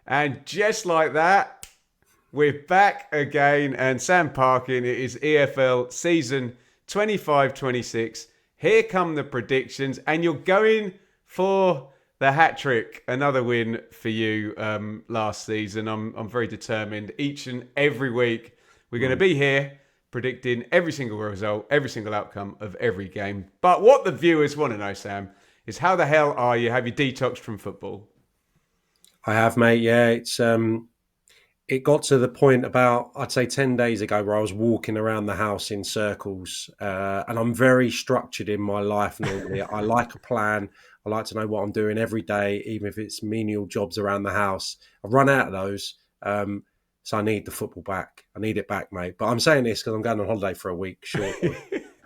And just like that, we're back again. And Sam Parkin, it is EFL season 25-26. Here come the predictions. And you're going for the hat-trick. Another win for you last season. I'm very determined. Each and every week, we're going to be here predicting every single result, every single outcome of every game. But what the viewers want to know, Sam, is how the hell are you? Have you detoxed from football? I have, mate. Yeah, it got to the point about, I'd say 10 days ago, where I was walking around the house in circles. And I'm very structured in my life normally. I like a plan. I like to know what I'm doing every day, even if it's menial jobs around the house. I've run out of those. So I need the football back. I need it back, mate. But I'm saying this because I'm going on holiday for a week shortly.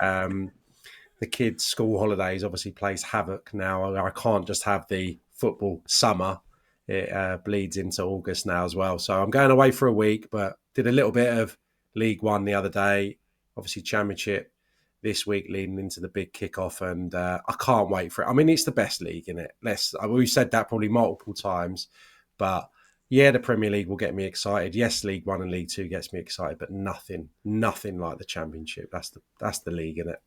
The kids' school holidays obviously plays havoc now. I can't just have the football summer. It bleeds into August now as well. So I'm going away for a week, but did a little bit of League One the other day. Obviously Championship this week leading into the big kickoff. And I can't wait for it. I mean, it's the best league, isn't it? We've said that probably multiple times. But yeah, the Premier League will get me excited. Yes, League One and League Two gets me excited, but nothing like the Championship. That's the league, isn't it?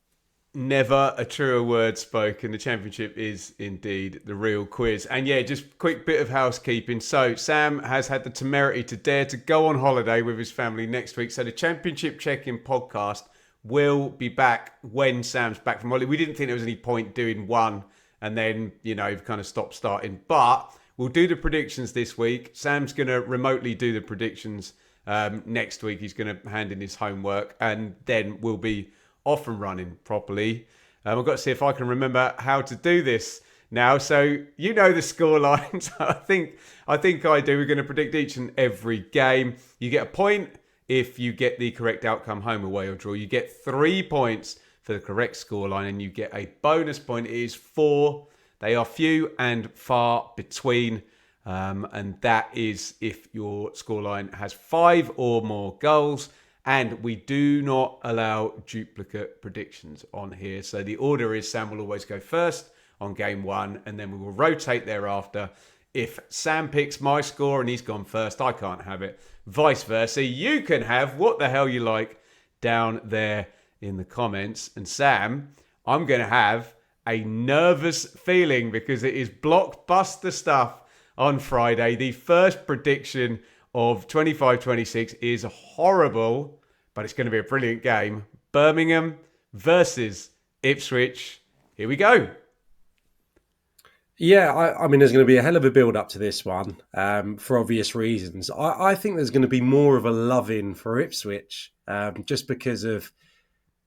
Never a truer word spoken. The Championship is indeed the real quiz. And yeah, just quick bit of housekeeping. So Sam has had the temerity to dare to go on holiday with his family next week. So the Championship Check-In podcast will be back when Sam's back from holiday. We didn't think there was any point doing one and then, kind of stop starting. But we'll do the predictions this week. Sam's going to remotely do the predictions next week. He's going to hand in his homework and then we'll be off and running properly. I've got to see if I can remember how to do this now. So you know the score lines. I think I do. We're going to predict each and every game. You get a point if you get the correct outcome, home, away, or draw. You get 3 points for the correct scoreline, and you get a bonus point. It is 4. They are few and far between. And that is if your scoreline has 5 or more goals. And we do not allow duplicate predictions on here. So the order is Sam will always go first on game 1, and then we will rotate thereafter. If Sam picks my score and he's gone first, I can't have it. Vice versa. You can have what the hell you like down there in the comments. And Sam, I'm going to have a nervous feeling because it is blockbuster stuff on Friday. The first prediction of 25-26 is horrible, but it's going to be a brilliant game. Birmingham versus Ipswich. Here we go. Yeah, I mean, there's going to be a hell of a build-up to this one for obvious reasons. I think there's going to be more of a love-in for Ipswich just because of,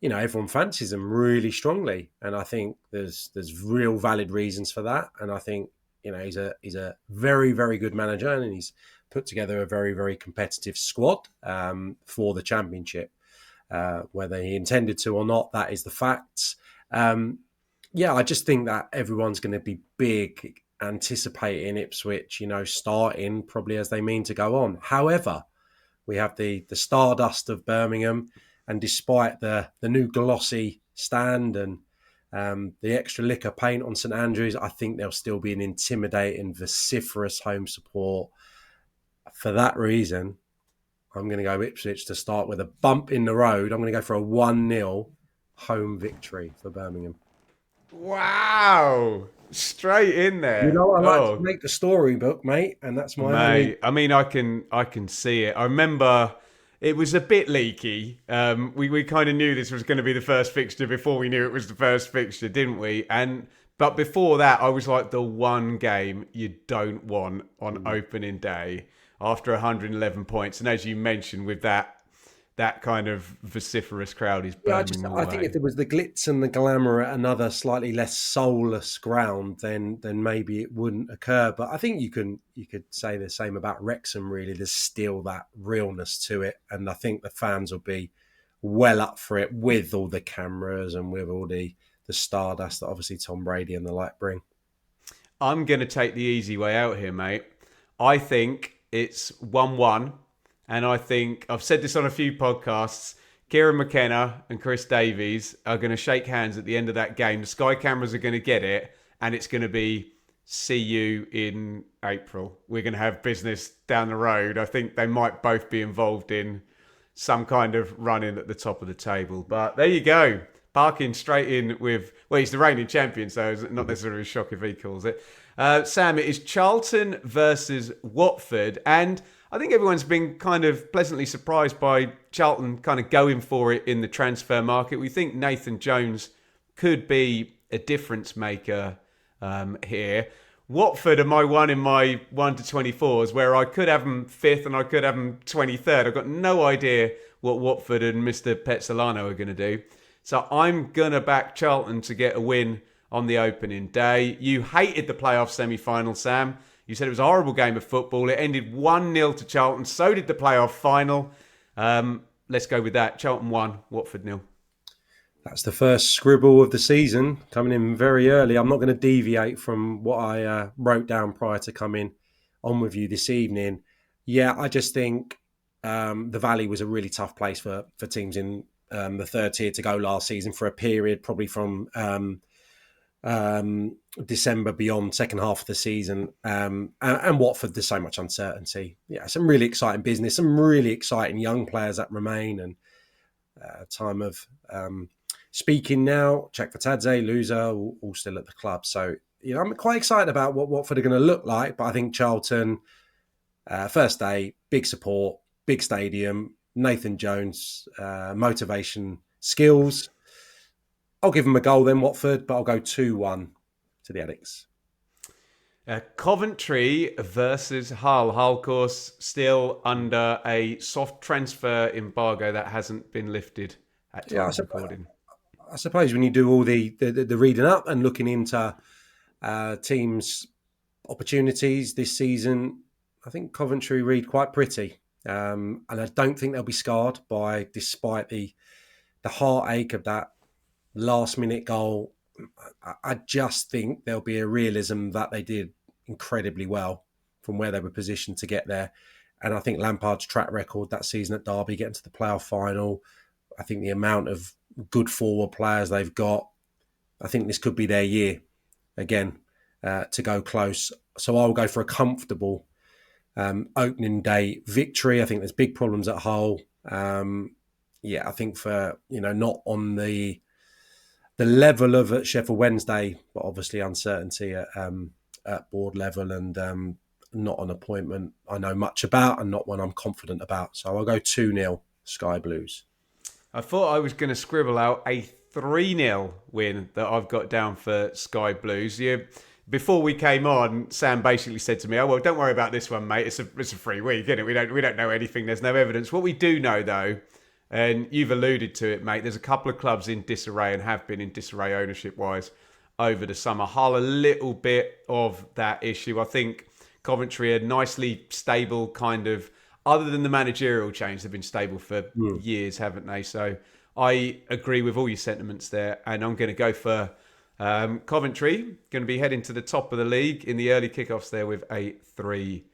everyone fancies them really strongly. And I think there's real valid reasons for that. And I think, he's a very, very good manager and he's put together a very, very competitive squad for the Championship. Whether he intended to or not, that is the facts. I just think that everyone's going to be big, anticipating Ipswich, starting probably as they mean to go on. However, we have the stardust of Birmingham, and despite the new glossy stand and the extra lick of paint on St Andrews, I think there'll still be an intimidating, vociferous home support. For that reason, I'm going to go Ipswich to start with a bump in the road. I'm going to go for a 1-0 home victory for Birmingham. Wow. Straight in there. I like to make the storybook, mate, and that's my mate. I mean, I can see it. I remember it was a bit leaky. We kind of knew this was going to be the first fixture before we knew it was the first fixture, didn't we? But before that, I was like, the one game you don't want on opening day after 111 points. And as you mentioned, with that kind of vociferous crowd is burning I think if there was the glitz and the glamour at another slightly less soulless ground, then maybe it wouldn't occur. But I think you could say the same about Wrexham, really. There's still that realness to it. And I think the fans will be well up for it with all the cameras and with all the stardust that obviously Tom Brady and the like bring. I'm going to take the easy way out here, mate. I think it's 1-1. And I think, I've said this on a few podcasts, Kieran McKenna and Chris Davies are going to shake hands at the end of that game. The Sky cameras are going to get it, and it's going to be see you in April. We're going to have business down the road. I think they might both be involved in some kind of running at the top of the table. But there you go. Parkin straight in with, well, he's the reigning champion, so it's not necessarily a shock if he calls it. Sam, it is Charlton versus Watford. And I think everyone's been kind of pleasantly surprised by Charlton kind of going for it in the transfer market. We think Nathan Jones could be a difference maker here. Watford are my one in my 1 to 24s, where I could have them 5th and I could have them 23rd. I've got no idea what Watford and Mr. Petzolano are going to do. So I'm going to back Charlton to get a win on the opening day. You hated the playoff semi-final, Sam. You said it was a horrible game of football. It ended 1-0 to Charlton. So did the playoff final. Let's go with that. Charlton 1, Watford 0. That's the first scribble of the season, coming in very early. I'm not going to deviate from what I wrote down prior to coming on with you this evening. Yeah, I just think the Valley was a really tough place for teams in the third tier to go last season for a period, probably from December beyond, second half of the season. And Watford, there's so much uncertainty. Yeah, some really exciting business, some really exciting young players that remain, and time of speaking now, Chekvatadze, Loser, all still at the club. So, I'm quite excited about what Watford are going to look like. But I think Charlton, first day, big support, big stadium, Nathan Jones, motivation, skills. I'll give them a goal then, Watford, but I'll go 2-1 to the Addicts. Coventry versus Hull. Hull, of course, still under a soft transfer embargo that hasn't been lifted at time of recording. I suppose when you do all the reading up and looking into teams' opportunities this season, I think Coventry read quite pretty. And I don't think they'll be scarred despite the heartache of that last-minute goal. I just think there'll be a realism that they did incredibly well from where they were positioned to get there. And I think Lampard's track record that season at Derby, getting to the playoff final, I think the amount of good forward players they've got, I think this could be their year again to go close. So I'll go for a comfortable opening day victory. I think there's big problems at Hull. I think for, not on the level of Sheffield Wednesday, but obviously uncertainty at board level, and not an appointment I know much about and not one I'm confident about. So I'll go 2-0 Sky Blues. I thought I was going to scribble out a 3-0 win that I've got down for Sky Blues. Before we came on, Sam basically said to me, "Oh well, don't worry about this one, mate. It's a free week, isn't it? We don't know anything. There's no evidence." What we do know, though, and you've alluded to it, mate, there's a couple of clubs in disarray and have been in disarray ownership-wise over the summer. Hull, a little bit of that issue. I think Coventry are nicely stable, kind of. Other than the managerial change, they've been stable for years, haven't they? So I agree with all your sentiments there, and I'm going to go for Coventry. Going to be heading to the top of the league in the early kickoffs there with a 3-0.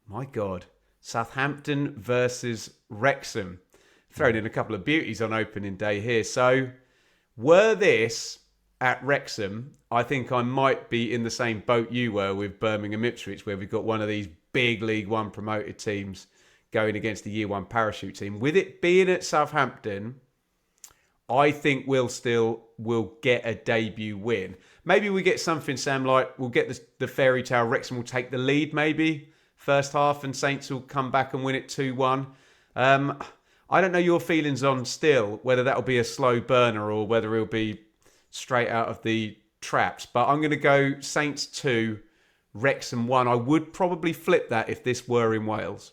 My God. Southampton versus Wrexham. Thrown in a couple of beauties on opening day here. So were this at Wrexham, I think I might be in the same boat you were with Birmingham Ipswich, where we've got one of these big League One promoted teams going against the Year One parachute team. With it being at Southampton, I think we'll get a debut win. Maybe we get something, Sam, like we'll get the fairy tale. Wrexham will take the lead maybe first half and Saints will come back and win it 2-1. I don't know your feelings on still, whether that'll be a slow burner or whether it'll be straight out of the traps. But I'm going to go Saints 2, Wrexham 1. I would probably flip that if this were in Wales.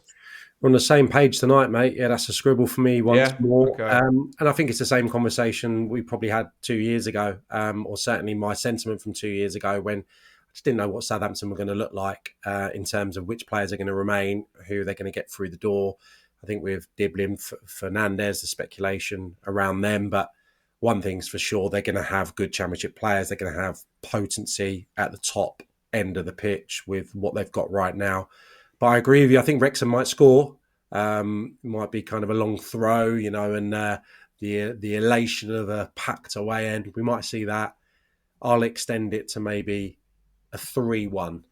We're on the same page tonight, mate. Yeah, that's a scribble for me once more. Okay. And I think it's the same conversation we probably had 2 years ago, or certainly my sentiment from 2 years ago when I just didn't know what Southampton were going to look like in terms of which players are going to remain, who they're going to get through the door. I think with Diblin, Fernandez, the speculation around them. But one thing's for sure, they're going to have good championship players. They're going to have potency at the top end of the pitch with what they've got right now. But I agree with you. I think Wrexham might score. Might be kind of a long throw, and the elation of a packed away end. We might see that. I'll extend it to maybe a 3-1.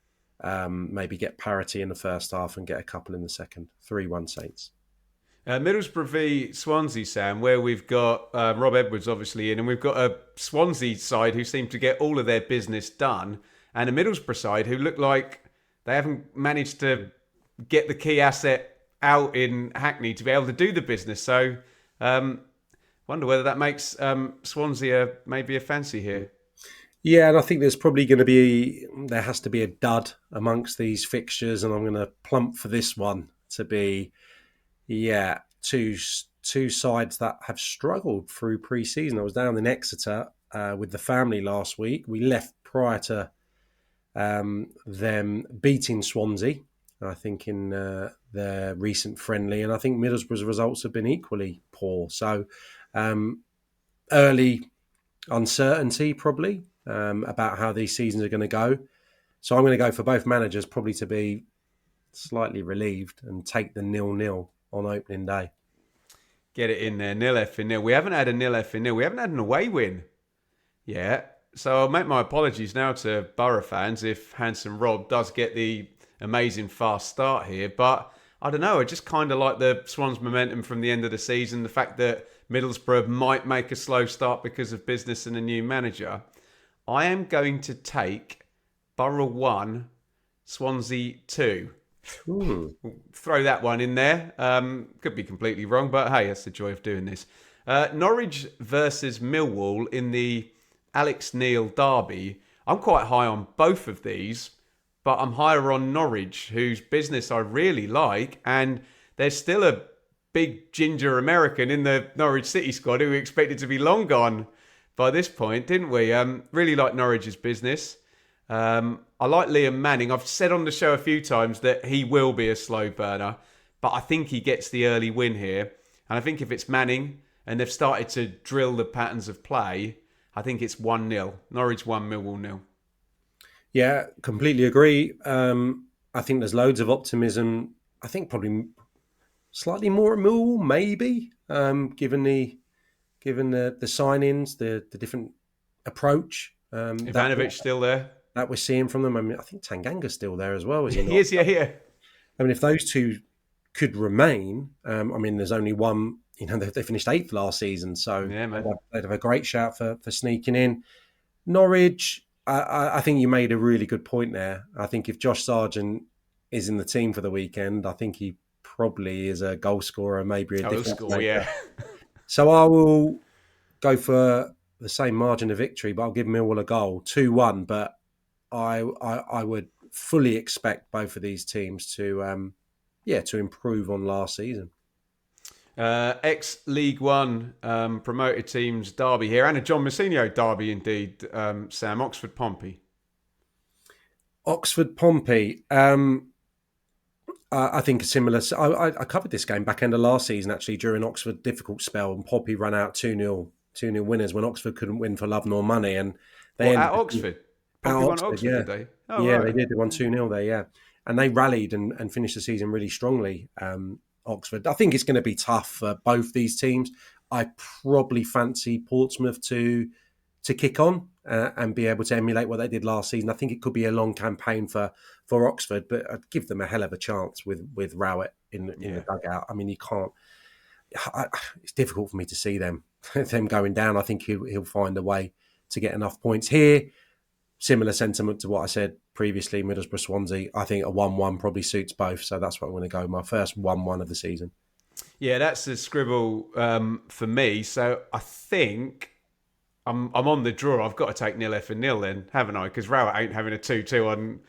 Maybe get parity in the first half and get a couple in the second. 3-1 Saints. Middlesbrough v Swansea, Sam, where we've got Rob Edwards obviously in, and we've got a Swansea side who seem to get all of their business done, and a Middlesbrough side who look like they haven't managed to get the key asset out in Hackney to be able to do the business. So, wonder whether that makes Swansea maybe a fancy here. Yeah, and I think there has to be a dud amongst these fixtures, and I'm going to plump for this one to be, two sides that have struggled through pre-season. I was down in Exeter with the family last week. We left prior to them beating Swansea, I think, in their recent friendly, and I think Middlesbrough's results have been equally poor. So early uncertainty probably about how these seasons are going to go. So I'm going to go for both managers probably to be slightly relieved and take the 0-0 on opening day. Get it in there, 0-0. We haven't had a 0-0. We haven't had an away win yet. So I'll make my apologies now to Boro fans if Handsome Rob does get the amazing fast start here. But I don't know, I just kind of like the Swans' momentum from the end of the season. The fact that Middlesbrough might make a slow start because of business and a new manager. I am going to take Boro 1, Swansea 2. Throw that one in there. Could be completely wrong, but hey, that's the joy of doing this. Norwich versus Millwall in the Alex Neil derby. I'm quite high on both of these, but I'm higher on Norwich, whose business I really like, and there's still a big ginger American in the Norwich City squad who we expected to be long gone by this point, didn't we? Really like Norwich's business. I like Liam Manning. I've said on the show a few times that he will be a slow burner, but I think he gets the early win here. And I think if it's Manning and they've started to drill the patterns of play, I think it's 1-0. Norwich 1, Millwall 0. Yeah, completely agree. I think there's loads of optimism. I think probably slightly more at Millwall, maybe, given the signings, the different approach. Ivanovic still there. That we're seeing from them. I mean, I think Tanganga's still there as well, is he not? He is, yeah. I mean, if those two could remain, there's only one, they finished 8th last season, so yeah, man. They'd have a great shout for sneaking in. Norwich, I think you made a really good point there. I think if Josh Sargent is in the team for the weekend, I think he probably is a goal scorer, maybe a different score, yeah. So I will go for the same margin of victory, but I'll give Millwall a goal, 2-1, but I would fully expect both of these teams to improve on last season. Ex-League One promoted teams derby here, and a John Mousinho derby indeed, Sam. Oxford Pompey. Pompey. I think a similar. I covered this game back end of last season actually during Oxford difficult spell, and Pompey ran out 2-0 winners when Oxford couldn't win for love nor money, and they at Oxford. Pompey won Oxford, yeah. Did they? Oh, yeah, right. They did. They won 2-0 there, yeah, and they rallied and finished the season really strongly. Oxford. I think it's going to be tough for both these teams. I probably fancy Portsmouth to kick on and be able to emulate what they did last season. I think it could be a long campaign for Oxford, but I'd give them a hell of a chance with Rowett in the dugout. I mean, you can't. It's difficult for me to see them going down. I think he'll find a way to get enough points here. Similar sentiment to what I said previously, Middlesbrough Swansea. I think a 1-1 probably suits both, so that's what I'm going to go. My first 1-1 of the season. Yeah, that's a scribble for me. So I think I'm on the draw. I've got to take 0-0 then, haven't I? Because Rowett ain't having a 2-2 on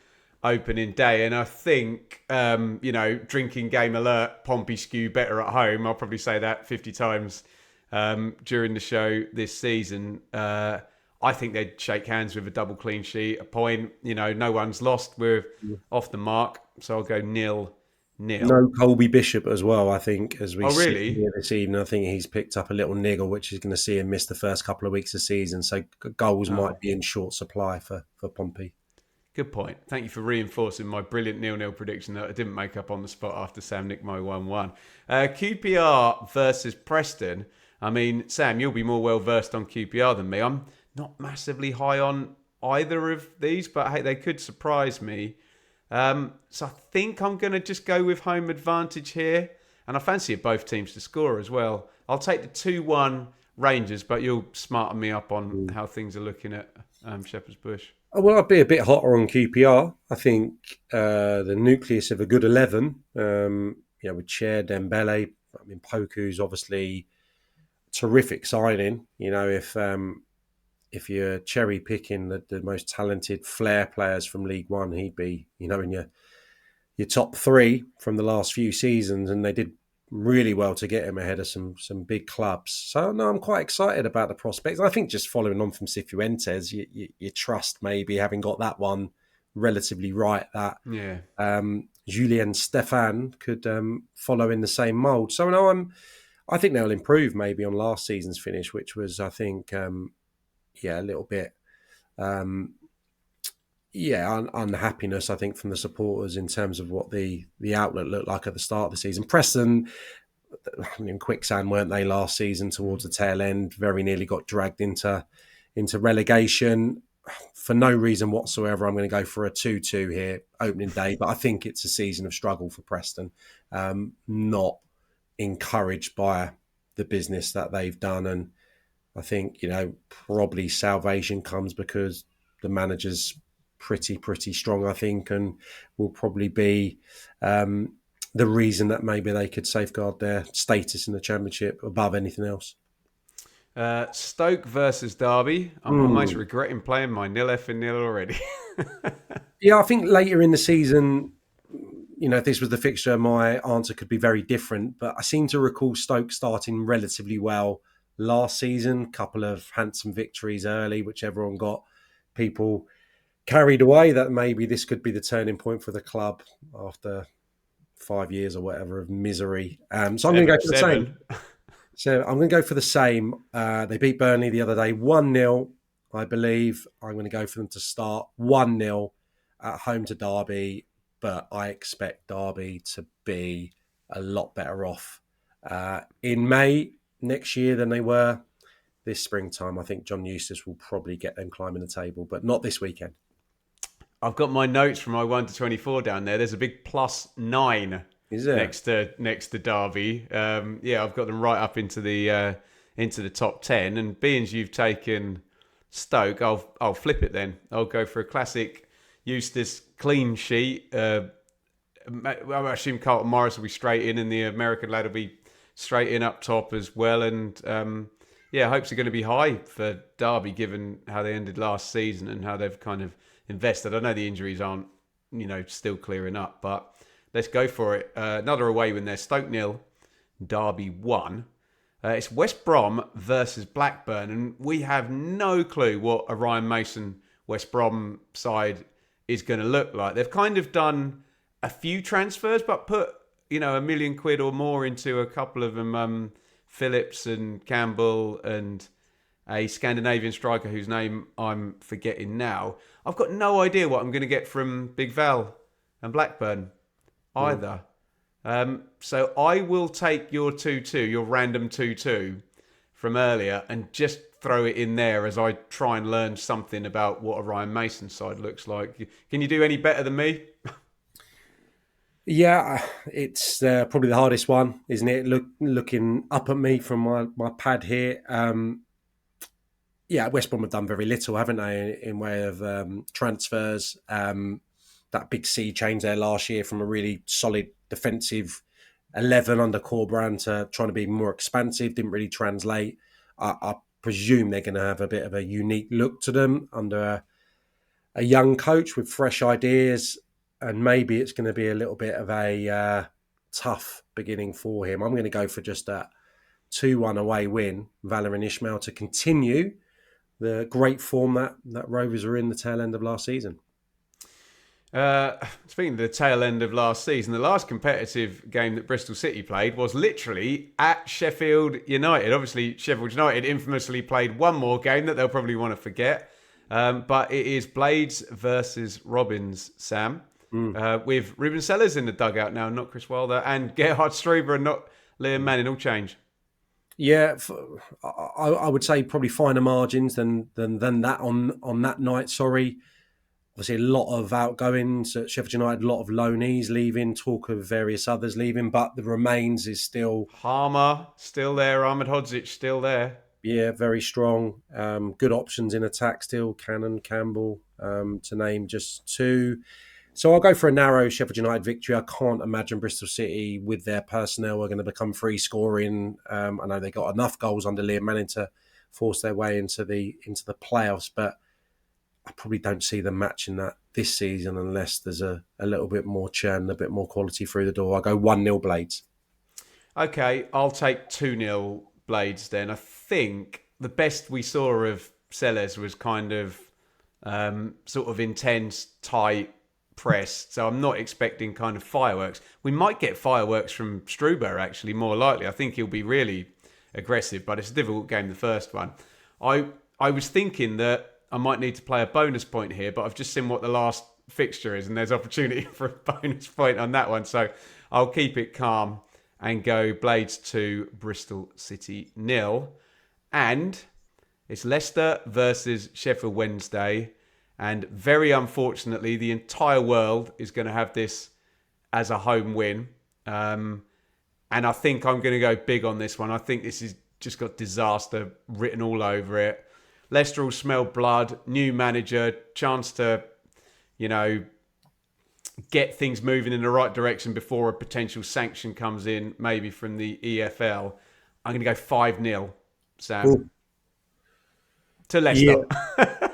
opening day, and I think drinking game alert, Pompey skew better at home. I'll probably say that 50 times during the show this season. I think they'd shake hands with a double clean sheet, a point. No one's lost. We're off the mark. So I'll go 0-0. No Colby Bishop as well, I think, as we really? see here this evening. I think he's picked up a little niggle, which is going to see him miss the first couple of weeks of the season. So goals might be in short supply for Pompey. Good point. Thank you for reinforcing my brilliant 0-0 prediction that I didn't make up on the spot after Sam nicked my 1-1. QPR versus Preston. I mean, Sam, you'll be more well-versed on QPR than me. I'm not massively high on either of these, but hey, they could surprise me. So I think I'm going to just go with home advantage here. And I fancy both teams to score as well. I'll take the 2-1 Rangers, but you'll smarten me up on how things are looking at Shepherd's Bush. Well, I'd be a bit hotter on QPR. I think the nucleus of a good 11, with Cher, Dembele. I mean, Poku's obviously terrific signing. If you're cherry picking the most talented flair players from League One, he'd be, in your top three from the last few seasons, and they did really well to get him ahead of some big clubs. So no, I'm quite excited about the prospects. I think just following on from Cifuentes, you trust maybe having got that one relatively right that Julien Stéphan could follow in the same mould. So no, I think they'll improve maybe on last season's finish, which was I think a little bit unhappiness, I think, from the supporters in terms of what the outlet looked like at the start of the season. Preston, quicksand, weren't they, last season towards the tail end? Very nearly got dragged into relegation. For no reason whatsoever, I'm going to go for a 2-2 here, opening day. But I think it's a season of struggle for Preston. Not encouraged by the business that they've done. And I think, probably salvation comes because the manager's pretty strong, I think, and will probably be the reason that maybe they could safeguard their status in the Championship above anything else. Stoke versus Derby. I'm almost regretting playing my 0-0 already. Yeah, I think later in the season, if this was the fixture, my answer could be very different. But I seem to recall Stoke starting relatively well last season. Couple of handsome victories early, which everyone got people carried away that maybe this could be the turning point for the club after 5 years or whatever of misery. So I'm going to go for the same. So I'm going to go for the same. They beat Burnley the other day 1-0, I believe. I'm going to go for them to start 1-0 at home to Derby, but I expect Derby to be a lot better off in May next year than they were this springtime. I think John Eustace will probably get them climbing the table, but not this weekend. I've got my notes from my 1 to 24 down there. There's a big +9 next to Derby. I've got them right up into the top 10. And being as you've taken Stoke, I'll flip it then. I'll go for a classic Eustace clean sheet. I assume Carlton Morris will be straight in, and the American lad will be straight in up top as well. And hopes are going to be high for Derby, given how they ended last season and how they've kind of invested. I know the injuries aren't, still clearing up, but let's go for it. Another away win there. Stoke 0, Derby 1. It's West Brom versus Blackburn, and we have no clue what a Ryan Mason West Brom side is going to look like. They've kind of done a few transfers, but put £1 million or more into a couple of them. Phillips and Campbell and a Scandinavian striker whose name I'm forgetting now. I've got no idea what I'm going to get from Big Val and Blackburn either. So I will take your 2-2, your random 2-2 from earlier, and just throw it in there as I try and learn something about what a Ryan Mason side looks like. Can you do any better than me? Yeah, it's probably the hardest one, isn't it? Looking up at me from my pad here. West Brom have done very little, haven't they, in way of transfers. That big sea change there last year from a really solid defensive 11 under Corberán to trying to be more expansive didn't really translate. I presume they're going to have a bit of a unique look to them under a young coach with fresh ideas. And maybe it's going to be a little bit of a tough beginning for him. I'm going to go for just that 2-1 away win, Valérien Ismaël, to continue the great form that Rovers were in the tail end of last season. Speaking of the tail end of last season, the last competitive game that Bristol City played was literally at Sheffield United. Obviously, Sheffield United infamously played one more game that they'll probably want to forget. But it is Blades versus Robins, Sam. With Ruben Sellers in the dugout now, not Chris Wilder, and Gerhard Struber and not Liam Manning, all change. Yeah, I would say probably finer margins than that on that night. Sorry, obviously a lot of outgoings at Sheffield United, a lot of loanees leaving, talk of various others leaving, but the remains is still, Harmer still there. Ahmed Hodzic still there. yeah, very strong. Good options in attack still, Cannon, Campbell, to name just two. So I'll go for a narrow Sheffield United victory. I can't imagine Bristol City with their personnel are going to become free scoring. I know they got enough goals under Liam Manning to force their way into the playoffs, but I probably don't see them matching that this season unless there's a little bit more churn, a bit more quality through the door. I'll go 1-0 Blades. Okay, I'll take 2-0 Blades then. I think the best we saw of Sellers was kind of sort of intense, tight press. So I'm not expecting kind of fireworks. We might get fireworks from Struber, actually, more likely. I think he'll be really aggressive, but it's a difficult game, the first one. I was thinking that I might need to play a bonus point here, but I've just seen what the last fixture is, and there's opportunity for a bonus point on that one. So I'll keep it calm and go Blades 2, Bristol City 0. And it's Leicester versus Sheffield Wednesday. And very unfortunately, the entire world is going to have this as a home win. And I think I'm going to go big on this one. I think this has just got disaster written all over it. Leicester will smell blood, new manager, chance to, get things moving in the right direction before a potential sanction comes in, maybe from the EFL. I'm going to go 5-0, Sam. Ooh. To Leicester.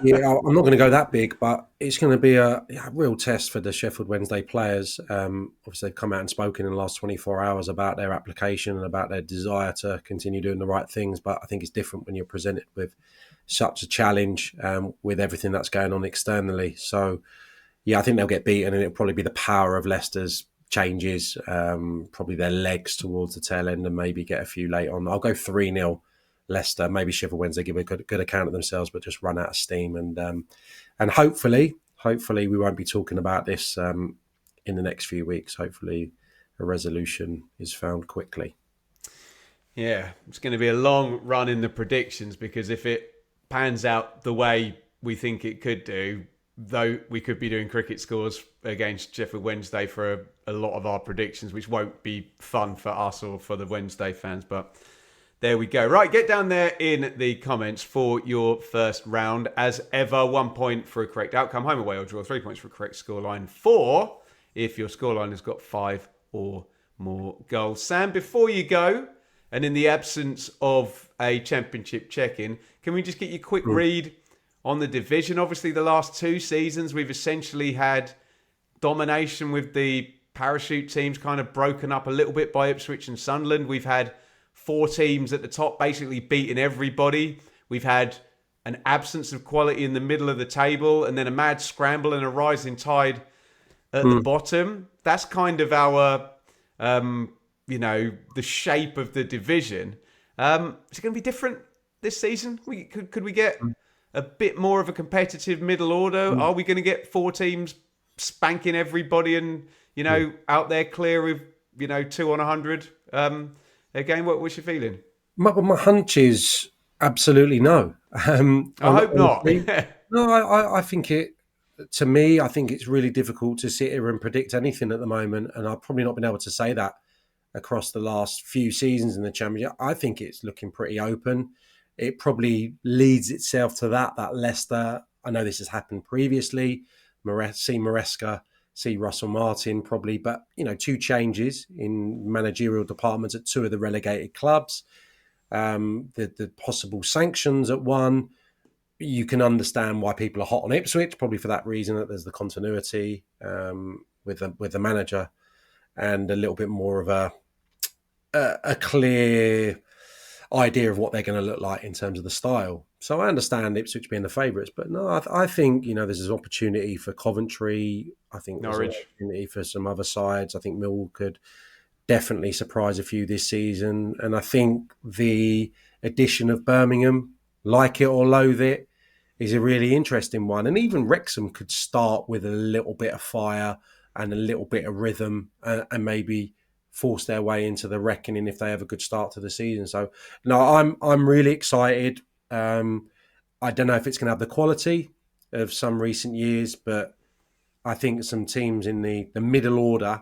Yeah, I'm not going to go that big, but it's going to be a real test for the Sheffield Wednesday players. Obviously, they've come out and spoken in the last 24 hours about their application and about their desire to continue doing the right things. But I think it's different when you're presented with such a challenge with everything that's going on externally. So, yeah, I think they'll get beaten, and it'll probably be the power of Leicester's changes, probably their legs towards the tail end, and maybe get a few late on. I'll go 3-0. Leicester, maybe Sheffield Wednesday give a good account of themselves, but just run out of steam, and hopefully we won't be talking about this in the next few weeks. Hopefully, a resolution is found quickly. Yeah, it's going to be a long run in the predictions, because if it pans out the way we think it could do, though we could be doing cricket scores against Sheffield Wednesday for a lot of our predictions, which won't be fun for us or for the Wednesday fans, but. There we go. Right, get down there in the comments for your first round. As ever, 1 point for a correct outcome, home, away, or draw. 3 points for a correct scoreline. 4 if your scoreline has got 5 or more goals. Sam, before you go, and in the absence of a championship check-in, can we just get you a quick read on the division? Obviously, the last 2 seasons, we've essentially had domination with the parachute teams kind of broken up a little bit by Ipswich and Sunderland. We've had 4 teams at the top basically beating everybody. We've had an absence of quality in the middle of the table, and then a mad scramble and a rising tide at the bottom. That's kind of our, the shape of the division. Is it going to be different this season? Could we get a bit more of a competitive middle order? Are we going to get 4 teams spanking everybody and, out there clear of, 2 on 100? Again, what's your feeling? My hunch is absolutely no. I hope not. No, I think to me, I think it's really difficult to sit here and predict anything at the moment. And I've probably not been able to say that across the last few seasons in the Championship. I think it's looking pretty open. It probably leads itself to that Leicester. I know this has happened previously. See Maresca, see Russell Martin probably, but 2 changes in managerial departments at 2 of the relegated clubs. The possible sanctions at 1. You can understand why people are hot on Ipswich, probably for that reason, that there's the continuity with the manager and a little bit more of a clear idea of what they're going to look like in terms of the style. So I understand Ipswich being the favourites, but no, I think, there's an opportunity for Coventry. I think there's Norwich. an opportunity for some other sides. I think Millwall could definitely surprise a few this season. And I think the addition of Birmingham, like it or loathe it, is a really interesting one. And even Wrexham could start with a little bit of fire and a little bit of rhythm and maybe force their way into the reckoning if they have a good start to the season. So no, I'm really excited. I don't know if it's going to have the quality of some recent years, but I think some teams in the middle order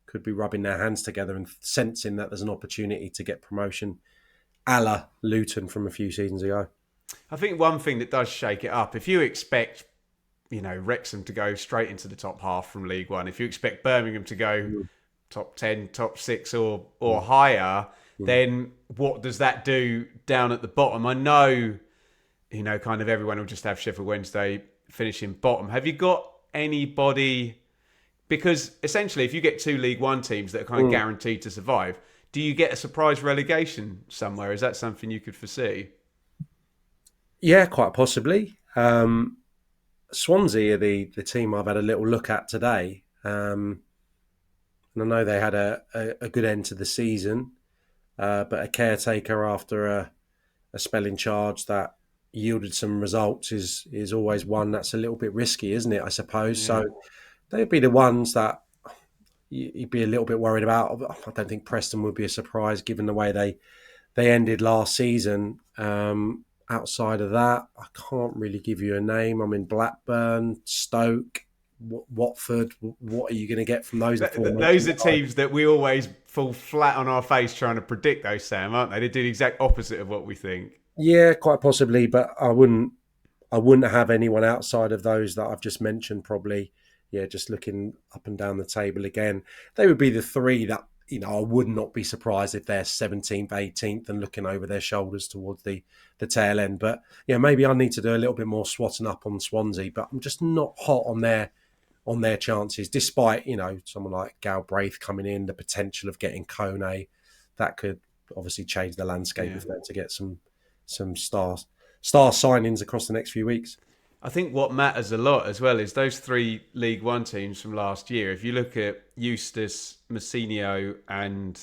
could be rubbing their hands together and sensing that there's an opportunity to get promotion, a la Luton from a few seasons ago. I think one thing that does shake it up, if you expect, Wrexham to go straight into the top half from League One, if you expect Birmingham to go top 10, top 6 or higher, then what does that do down at the bottom? I know, kind of everyone will just have Sheffield Wednesday finishing bottom. Have you got anybody? Because essentially, if you get 2 League One teams that are kind of guaranteed to survive, do you get a surprise relegation somewhere? Is that something you could foresee? Yeah, quite possibly. Swansea are the team I've had a little look at today. And I know they had a good end to the season, but a caretaker after a spell in charge that yielded some results is always one that's a little bit risky, isn't it, I suppose? Yeah. So they'd be the ones that you'd be a little bit worried about. I don't think Preston would be a surprise given the way they ended last season. Outside of that, I can't really give you a name. I mean, Blackburn, Stoke, Watford. What are you going to get from those? Those are teams that we always fall flat on our face trying to predict those, Sam, aren't they? They do the exact opposite of what we think. Yeah, quite possibly, but I wouldn't have anyone outside of those that I've just mentioned. Probably, yeah. Just looking up and down the table again, they would be the 3 that I would not be surprised if they're 17th, 18th, and looking over their shoulders towards the tail end. But maybe I need to do a little bit more swatting up on Swansea. But I'm just not hot on their chances, despite someone like Galbraith coming in, the potential of getting Kone, that could obviously change the landscape if they're to get some star signings across the next few weeks. I think what matters a lot as well is those 3 League One teams from last year. If you look at Eustace, Messinio and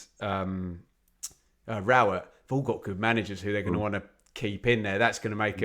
Rowett, they've all got good managers who they're going to want to keep in there. That's going to make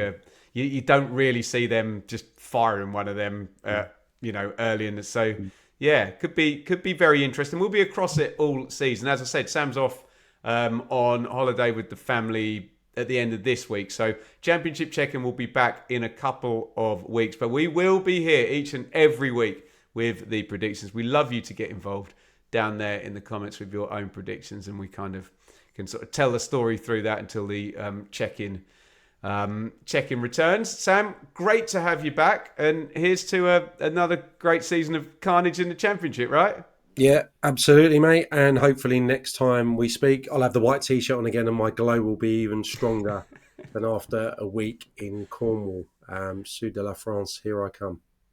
you don't really see them just firing one of them, early in the. So yeah, could be very interesting. We'll be across it all season. As I said, Sam's off on holiday with the family at the end of this week. So Championship Check-In will be back in a couple of weeks. But we will be here each and every week with the predictions. We love you to get involved down there in the comments with your own predictions. And we kind of can sort of tell the story through that until the check-in returns. Sam, great to have you back. And here's to another great season of carnage in the Championship, right? Yeah, absolutely, mate. And hopefully next time we speak, I'll have the white T-shirt on again and my glow will be even stronger than after a week in Cornwall. Sud de la France, here I come.